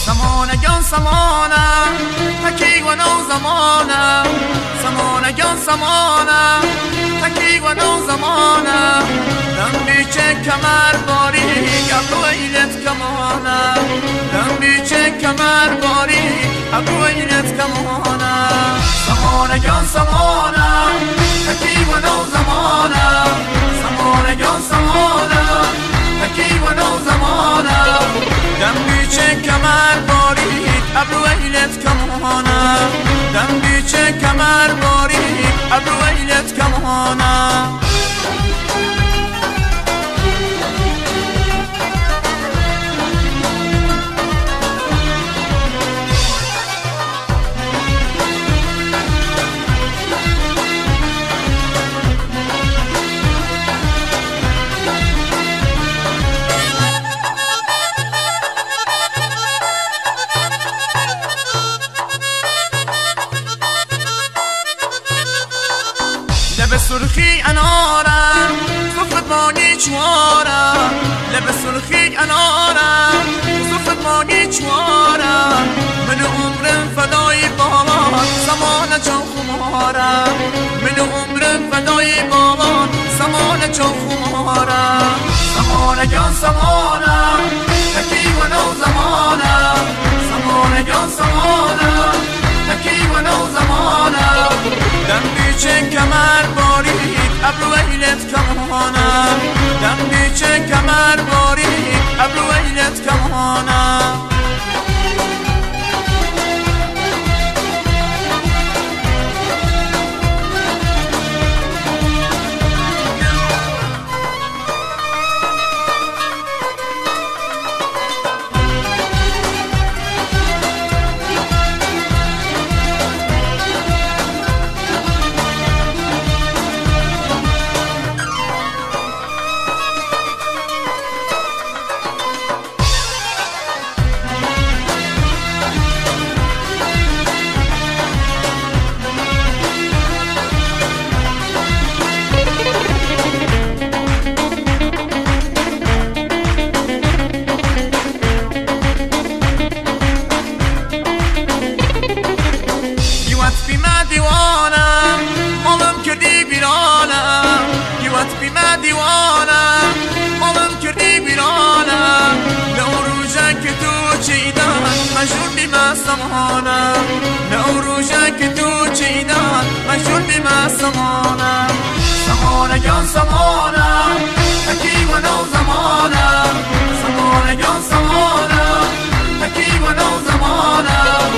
زمانگان زمانم تکی و نو زمانم زمانگان زمانم تکی و نو زمانم دم بیچه کمر باری ابرویلت کمانم دم بیچه کمر باری ابرویلت کمانم زمانگان زمانم تکی و نو زمانم زمانگان زمانم تکی و نو زمانم دم بیچه کمر بارید ابرویلت کمانم دم بیچه کمر بارید ابرویلت کمانم لب سرخی انارم زفت مانی چوارم لب سرخی انارم زفت مانی چوارم من عمرم فدای بابا زمان چون خمارم من عمرم فدای بابا زمان چون خمارم زمانگان زمانم تکی و نو زمانم زمانگان زمانم تکی و نو زمانم دم بیچه کمر بارید ابرویلت کمانم دم بیچه کمر بارید ابرویلت کمانم بی من دیوانم مالم کردی بیرانم گیوت بی من دیوانم مالم کردی بیرانم نوروزه که تو چیدن مجبور بی من سمانم نوروزه که تو چیدن مجبور بی من سمانم زمانگان زمانم تکی و نو زمانم زمانگان زمانم تکی و نو زمانم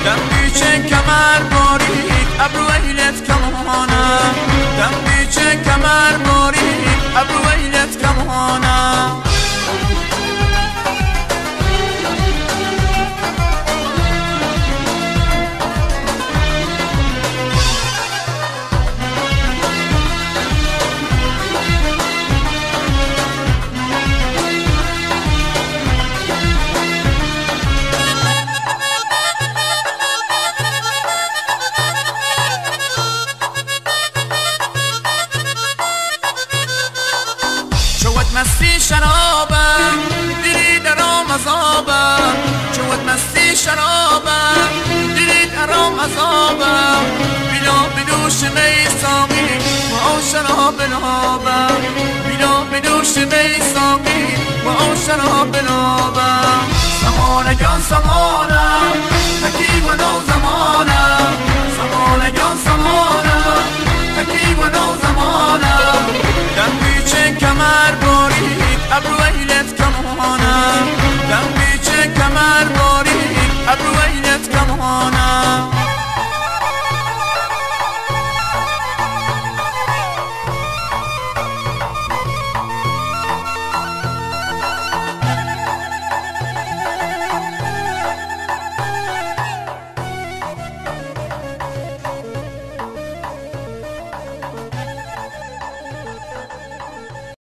دم بیچه کمر بارید ابرویلت کمانم دم بیچه کمر بارید ابرویلت کمانم مستی شرابم دیدی درام عذابم چوت مستی شرابم دیدی درام عذابم بینا بدوش می سامی و آن شراب نابم بینا بدوش می سامی و آن شراب نابم زمانگان زمانم تکی و نو زمانم زمانگان زمانم تکی و نو زمانم